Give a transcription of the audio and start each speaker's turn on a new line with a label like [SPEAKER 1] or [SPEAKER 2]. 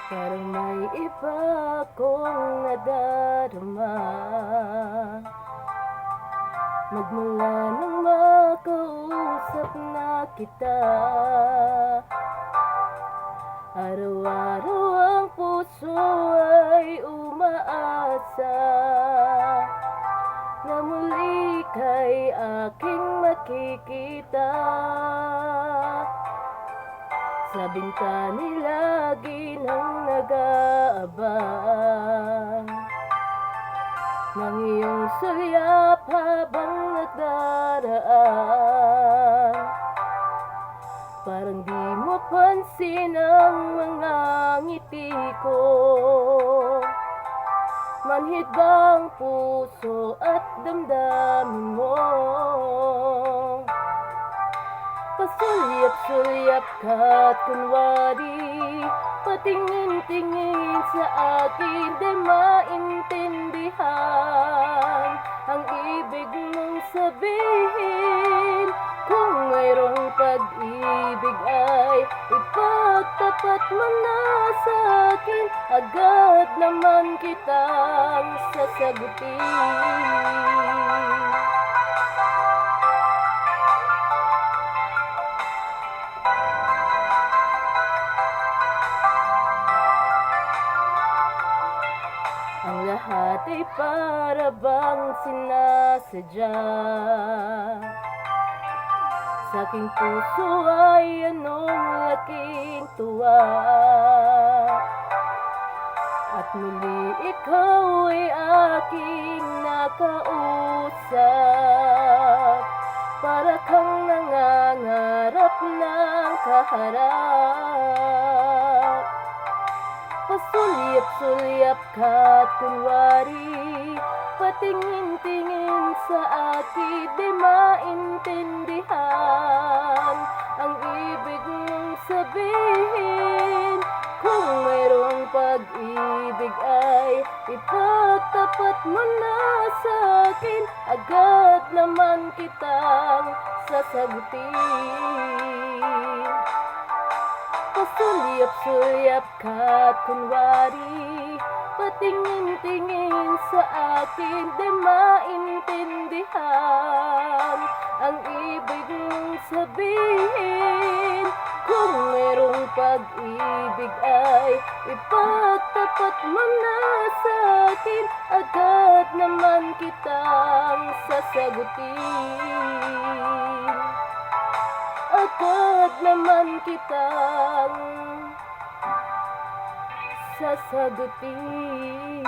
[SPEAKER 1] Parang may iba akong nadarama magmula nang makausap na kita. Araw-araw ang puso ay umaasa na muli kay aking makikita. Sa bintani lagi nang nag-aabang ng iyong sulyap habang nagdaraan. Parang di mo pansin ang mga ngiti ko, manhid bang puso at damdamin mo. Pasulyap-sulyap ka't kunwari patingin-tingin sa akin, di maintindihan ang ibig mong sabihin. Kung mayroong pag-ibig ay ipagtapat mo na sa akin, agad naman kitang sasagutin. Ang lahat ay para bang sinasadya. Sa aking puso ay anong laking tuwa, at muli ikaw ay aking nakausap. Para kang nangangarap ng kaharap. Pasulyap-sulyap ka't kunwari patingin-tingin sa akin, di maintindihan ang ibig mong sabihin. Kung mayroong pag-ibig ay ipagtapat mo na sa akin, agad naman kitang sasagutin. Pasulyap-sulyap ka't kunwari patingin-tingin sa akin, di maintindihan ang ibig mong sabihin. Kung mayroong pag-ibig ay ipagtapat mo na sa akin, agad naman kitang sasagutin. Agad naman kitang sasagutin.